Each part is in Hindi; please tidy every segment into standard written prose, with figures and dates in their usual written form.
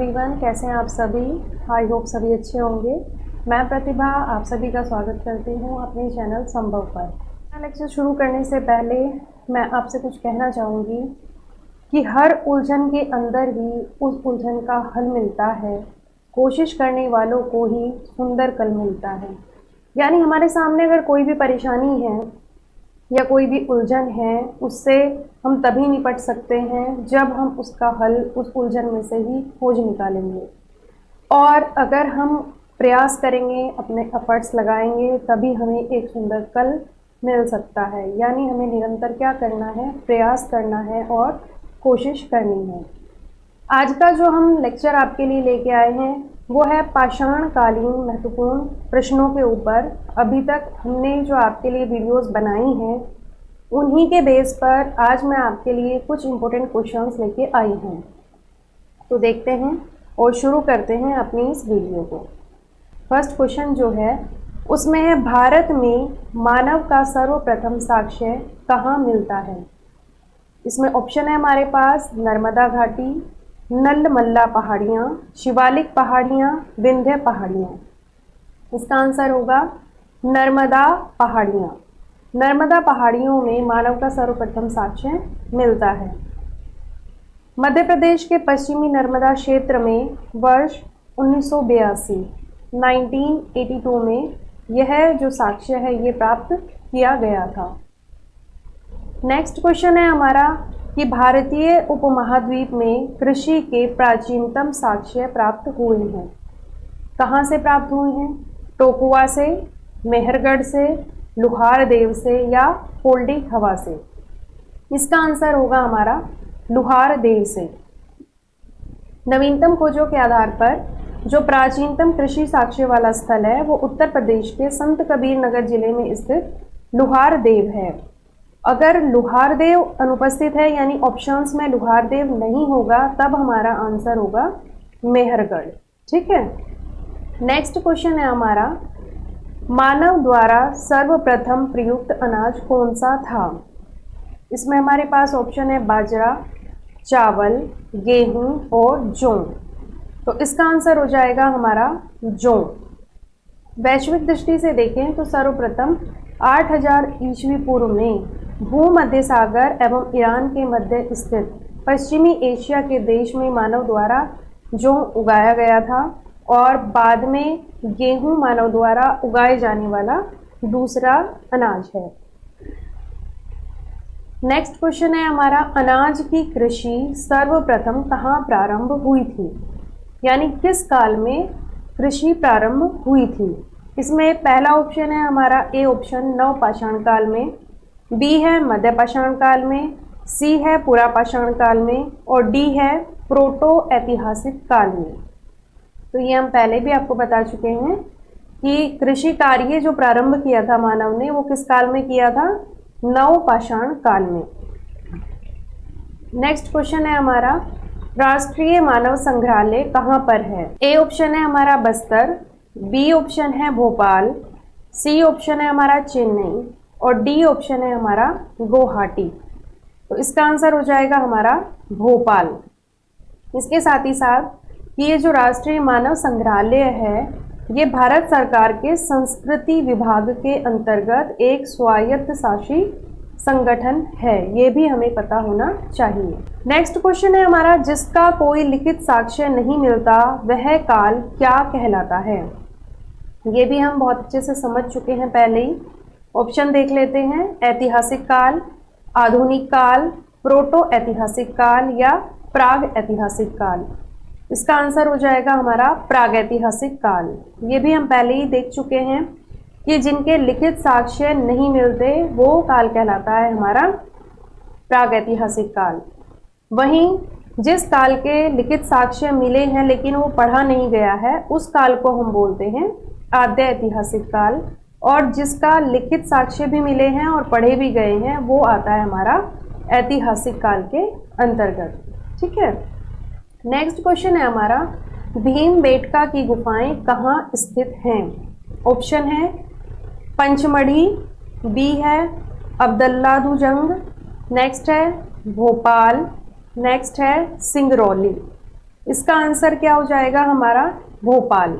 एवरीवन, कैसे हैं आप सभी। आई होप सभी अच्छे होंगे। मैं प्रतिभा आप सभी का स्वागत करती हूं अपने चैनल संभव पर। लेक्चर शुरू करने से पहले मैं आपसे कुछ कहना चाहूँगी कि हर उलझन के अंदर ही उस उलझन का हल मिलता है। कोशिश करने वालों को ही सुंदर कल मिलता है। यानी हमारे सामने अगर कोई भी परेशानी है या कोई भी उलझन है, उससे हम तभी निपट सकते हैं जब हम उसका हल उस उलझन में से ही खोज निकालेंगे। और अगर हम प्रयास करेंगे, अपने एफर्ट्स लगाएंगे, तभी हमें एक सुंदर कल मिल सकता है। यानी हमें निरंतर क्या करना है, प्रयास करना है और कोशिश करनी है। आज का जो हम लेक्चर आपके लिए लेके आए हैं वो है पाषाणकालीन महत्वपूर्ण प्रश्नों के ऊपर। अभी तक हमने जो आपके लिए वीडियोस बनाई हैं उन्हीं के बेस पर आज मैं आपके लिए कुछ इम्पोर्टेंट क्वेश्चंस लेके आई हूँ। तो देखते हैं और शुरू करते हैं अपनी इस वीडियो को। फर्स्ट क्वेश्चन जो है उसमें है, भारत में मानव का सर्वप्रथम साक्ष्य कहाँ मिलता है। इसमें ऑप्शन है हमारे पास नर्मदा घाटी, नलमल्ला पहाड़ियाँ, शिवालिक पहाड़ियाँ, विंध्य पहाड़ियाँ। इसका आंसर होगा नर्मदा पहाड़ियाँ। नर्मदा पहाड़ियों में मानव का सर्वप्रथम साक्ष्य मिलता है। मध्य प्रदेश के पश्चिमी नर्मदा क्षेत्र में वर्ष 1982 में यह जो साक्ष्य है ये प्राप्त किया गया था। नेक्स्ट क्वेश्चन है हमारा कि भारतीय उपमहाद्वीप में कृषि के प्राचीनतम साक्ष्य प्राप्त हुए हैं। कहाँ से प्राप्त हुए हैं? टोकुआ से, मेहरगढ़ से, लुहारदेव से या पोल्डी हवा से। इसका आंसर होगा हमारा लुहारदेव से। नवीनतम खोजों के आधार पर जो प्राचीनतम कृषि साक्ष्य वाला स्थल है वो उत्तर प्रदेश के संत कबीर नगर जिले में स्थित लुहारदेव है। अगर लुहारदेव अनुपस्थित है यानी ऑप्शंस में लुहारदेव नहीं होगा तब हमारा आंसर होगा मेहरगढ़। ठीक है। नेक्स्ट क्वेश्चन है हमारा, मानव द्वारा सर्वप्रथम प्रयुक्त अनाज कौन सा था। इसमें हमारे पास ऑप्शन है बाजरा, चावल, गेहूं और जौ। तो इसका आंसर हो जाएगा हमारा जौ। वैश्विक दृष्टि से देखें तो सर्वप्रथम 8000 ईस्वी पूर्व में भूमध्य सागर एवं ईरान के मध्य स्थित पश्चिमी एशिया के देश में मानव द्वारा जौ उगाया गया था और बाद में गेहूं मानव द्वारा उगाए जाने वाला दूसरा अनाज है। नेक्स्ट क्वेश्चन है हमारा, अनाज की कृषि सर्वप्रथम कहाँ प्रारंभ हुई थी, यानी किस काल में कृषि प्रारंभ हुई थी। इसमें पहला ऑप्शन है हमारा ए ऑप्शन नवपाषाण काल में, बी है मध्य पाषाण काल में, सी है पुरापाषाण काल में और डी है प्रोटो ऐतिहासिक काल में। तो ये हम पहले भी आपको बता चुके हैं कि कृषि कार्य जो प्रारंभ किया था मानव ने वो किस काल में किया था, नवपाषाण काल में। नेक्स्ट क्वेश्चन है हमारा, राष्ट्रीय मानव संग्रहालय कहाँ पर है। ए ऑप्शन है हमारा बस्तर, बी ऑप्शन है भोपाल, सी ऑप्शन है हमारा चेन्नई और डी ऑप्शन है हमारा गुवाहाटी। तो इसका आंसर हो जाएगा हमारा भोपाल। इसके साथ ही साथ ये जो राष्ट्रीय मानव संग्रहालय है ये भारत सरकार के संस्कृति विभाग के अंतर्गत एक स्वायत्त शासी संगठन है, ये भी हमें पता होना चाहिए। नेक्स्ट क्वेश्चन है हमारा, जिसका कोई लिखित साक्ष्य नहीं मिलता वह काल क्या कहलाता है। ये भी हम बहुत अच्छे से समझ चुके हैं पहले ही। ऑप्शन देख लेते हैं, ऐतिहासिक काल, आधुनिक काल, प्रोटो ऐतिहासिक काल या प्राग ऐतिहासिक काल। इसका आंसर हो जाएगा हमारा प्रागैतिहासिक काल। ये भी हम पहले ही देख चुके हैं कि जिनके लिखित साक्ष्य नहीं मिलते वो काल कहलाता है हमारा प्रागैतिहासिक काल। वहीं जिस काल के लिखित साक्ष्य मिले हैं लेकिन वो पढ़ा नहीं गया है उस काल को हम बोलते हैं आद्य ऐतिहासिक काल, और जिसका लिखित साक्ष्य भी मिले हैं और पढ़े भी गए हैं वो आता है हमारा ऐतिहासिक काल के अंतर्गत। ठीक है। नेक्स्ट क्वेश्चन है हमारा, भीमबेटका की गुफाएं कहाँ स्थित हैं। ऑप्शन है पंचमढ़ी, बी है अब्दुल्लादुजंग, नेक्स्ट है भोपाल, नेक्स्ट है सिंगरौली। इसका आंसर क्या हो जाएगा हमारा? भोपाल।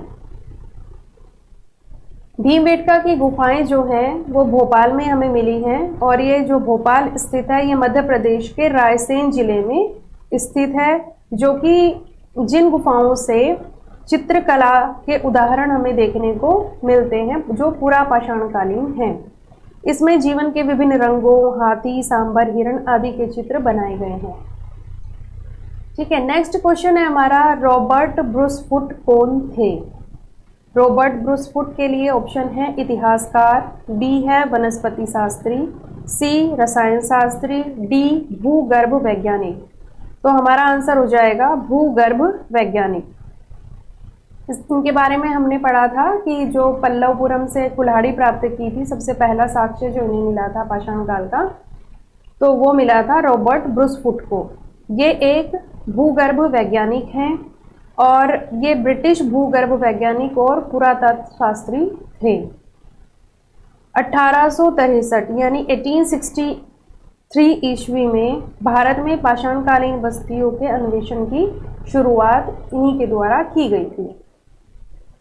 भीमबेटका की गुफाएं जो हैं वो भोपाल में हमें मिली हैं, और ये जो भोपाल स्थित है ये मध्य प्रदेश के रायसेन जिले में स्थित है, जो कि जिन गुफाओं से चित्रकला के उदाहरण हमें देखने को मिलते हैं जो पूरा पाषाणकालीन हैं। इसमें जीवन के विभिन्न रंगों, हाथी, सांबर, हिरण आदि के चित्र बनाए गए हैं। ठीक है, नेक्स्ट क्वेश्चन है हमारा, रॉबर्ट ब्रूस फुट कौन थे? रॉबर्ट ब्रूस फुट के लिए ऑप्शन है इतिहासकार, बी है वनस्पति शास्त्री, सी रसायन शास्त्री, डी भूगर्भ वैज्ञानिक। तो हमारा आंसर हो जाएगा भूगर्भ वैज्ञानिक। इनके बारे में हमने पढ़ा था कि जो पल्लवपुरम से कुल्हाड़ी प्राप्त की थी, सबसे पहला साक्ष्य जो इन्हें मिला था पाषाण काल का, तो वो मिला था रॉबर्ट ब्रूस फुट को। ये एक भूगर्भ वैज्ञानिक हैं और ये ब्रिटिश भूगर्भ वैज्ञानिक और पुरातत्व शास्त्री थे। 1863 यानी 1863 ईस्वी में भारत में पाषाणकालीन बस्तियों के अन्वेषण की शुरुआत इन्हीं के द्वारा की गई थी।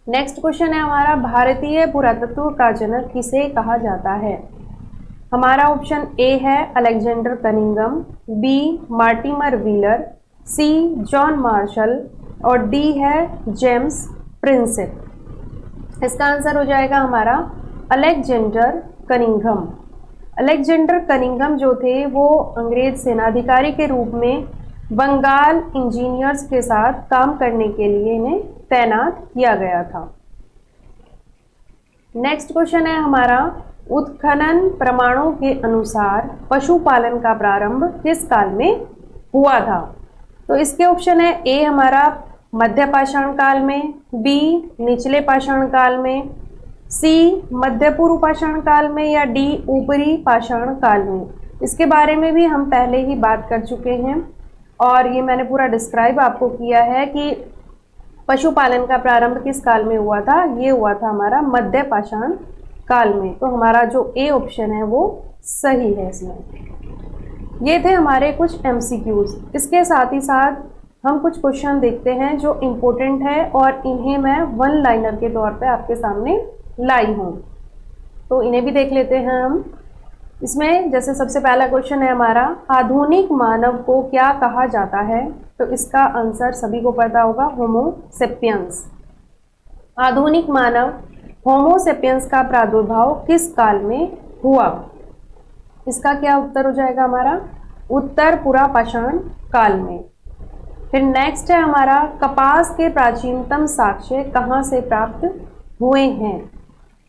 नेक्स्ट क्वेश्चन है हमारा, भारतीय पुरातत्व का जनक किसे कहा जाता है? हमारा ऑप्शन ए है Alexander Cunningham, B Mortimer Wheeler, C John Marshall और डी है जेम्स प्रिंसेप। इसका आंसर हो जाएगा हमारा अलेक्जेंडर कनिंघम। अलेक्जेंडर कनिंघम जो थे वो अंग्रेज सेनाधिकारी के रूप में बंगाल इंजीनियर्स के साथ काम करने के लिए इन्हें तैनात किया गया था। नेक्स्ट क्वेश्चन है हमारा, उत्खनन प्रमाणों के अनुसार पशुपालन का प्रारंभ किस काल में हुआ था? तो इसके ऑप्शन है ए हमारा मध्य पाषाण काल में, बी निचले पाषाण काल में, सी मध्य पूर्व पाषाण काल में या डी ऊपरी पाषाण काल में। इसके बारे में भी हम पहले ही बात कर चुके हैं और ये मैंने पूरा डिस्क्राइब आपको किया है कि पशुपालन का प्रारंभ किस काल में हुआ था। ये हुआ था हमारा मध्य पाषाण काल में। तो हमारा जो ए ऑप्शन है वो सही है इसमें। ये थे हमारे कुछ एमसीक्यूज। इसके साथ ही साथ हम कुछ क्वेश्चन देखते हैं जो इम्पोर्टेंट है और इन्हें मैं वन लाइनर के तौर पे आपके सामने लाई हूँ, तो इन्हें भी देख लेते हैं हम। इसमें जैसे सबसे पहला क्वेश्चन है हमारा, आधुनिक मानव को क्या कहा जाता है? तो इसका आंसर सभी को पता होगा, होमो सेपियंस। आधुनिक मानव होमो सेपियंस का प्रादुर्भाव किस काल में हुआ? इसका क्या उत्तर हो जाएगा हमारा? उत्तर पुरा पाषाण काल में। फिर नेक्स्ट है हमारा, कपास के प्राचीनतम साक्ष्य कहाँ से प्राप्त हुए हैं?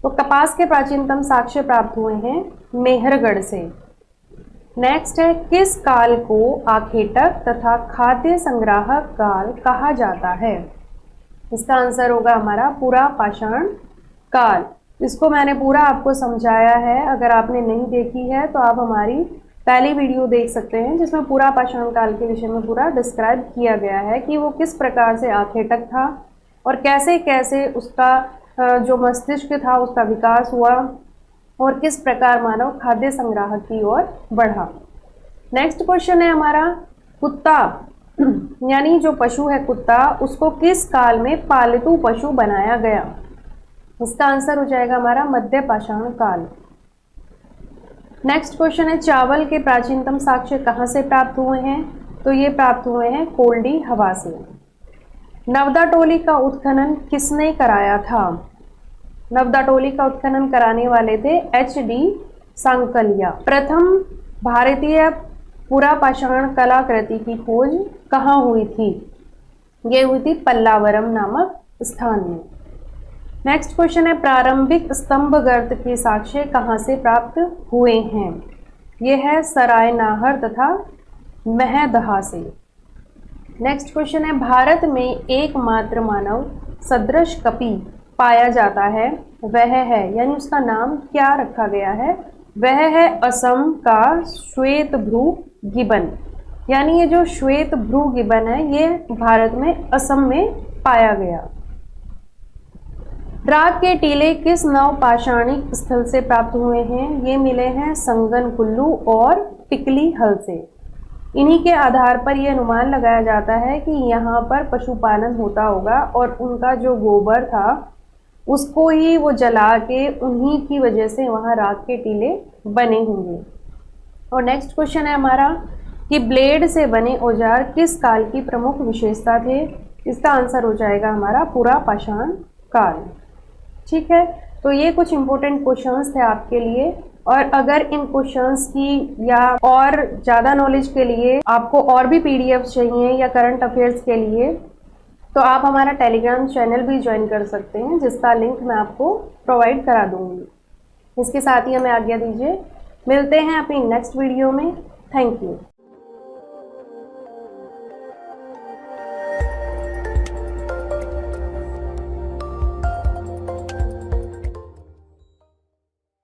तो कपास के प्राचीनतम साक्ष्य प्राप्त हुए हैं मेहरगढ़ से। नेक्स्ट है, किस काल को आखेटक तथा खाद्य संग्राहक काल कहा जाता है? इसका आंसर होगा हमारा पूरा पाषाण काल। इसको मैंने पूरा आपको समझाया है, अगर आपने नहीं देखी है तो आप हमारी पहली वीडियो देख सकते हैं जिसमें पूरा पाषाण काल के विषय में पूरा डिस्क्राइब किया गया है कि वो किस प्रकार से आखेटक था और कैसे कैसे उसका जो मस्तिष्क था उसका विकास हुआ और किस प्रकार मानव खाद्य संग्राहक की ओर बढ़ा। नेक्स्ट क्वेश्चन है हमारा, कुत्ता यानी जो पशु है कुत्ता, उसको किस काल में पालतू पशु बनाया गया? इसका आंसर हो जाएगा हमारा मध्य पाषाण काल। नेक्स्ट क्वेश्चन है, चावल के प्राचीनतम साक्ष्य कहाँ से प्राप्त हुए हैं? तो ये प्राप्त हुए हैं कोल्डी हवा से। नवदा टोली का उत्खनन किसने कराया था? नवदा टोली का उत्खनन कराने वाले थे HD सांकलिया। प्रथम भारतीय पुरा पाषाण कलाकृति की खोज कहाँ हुई थी? ये हुई थी पल्लावरम नामक स्थान में। नेक्स्ट क्वेश्चन है, प्रारंभिक स्तंभ गर्त के साक्ष्य कहाँ से प्राप्त हुए हैं? ये है सराय नाहर तथा महदहा से। नेक्स्ट क्वेश्चन है, भारत में एकमात्र मानव सदृश कपि पाया जाता है, वह है, यानी उसका नाम क्या रखा गया है? वह है असम का श्वेत भ्रू गिबन। यानी ये जो श्वेत भ्रू गिबन है ये भारत में असम में पाया गया। राग के टीले किस नव पाषाणिक स्थल से प्राप्त हुए हैं? ये मिले हैं संगन कुल्लू और पिकली हल से। इन्हीं के आधार पर यह अनुमान लगाया जाता है कि यहाँ पर पशुपालन होता होगा और उनका जो गोबर था उसको ही वो जला के उन्हीं की वजह से वहाँ राख के टीले बने होंगे। और नेक्स्ट क्वेश्चन है हमारा कि ब्लेड से बने औजार किस काल की प्रमुख विशेषता थे। इसका आंसर हो जाएगा हमारा पूरा पाषाण काल। ठीक है, तो ये कुछ इंपॉर्टेंट क्वेश्चंस थे आपके लिए। और अगर इन क्वेश्चंस की या और ज़्यादा नॉलेज के लिए आपको और भी पीडीएफ चाहिए या करंट अफेयर्स के लिए, तो आप हमारा टेलीग्राम चैनल भी ज्वाइन कर सकते हैं, जिसका लिंक मैं आपको प्रोवाइड करा दूंगी। इसके साथ ही हमें आज्ञा दीजिए, मिलते हैं अपनी नेक्स्ट वीडियो में। Thank you.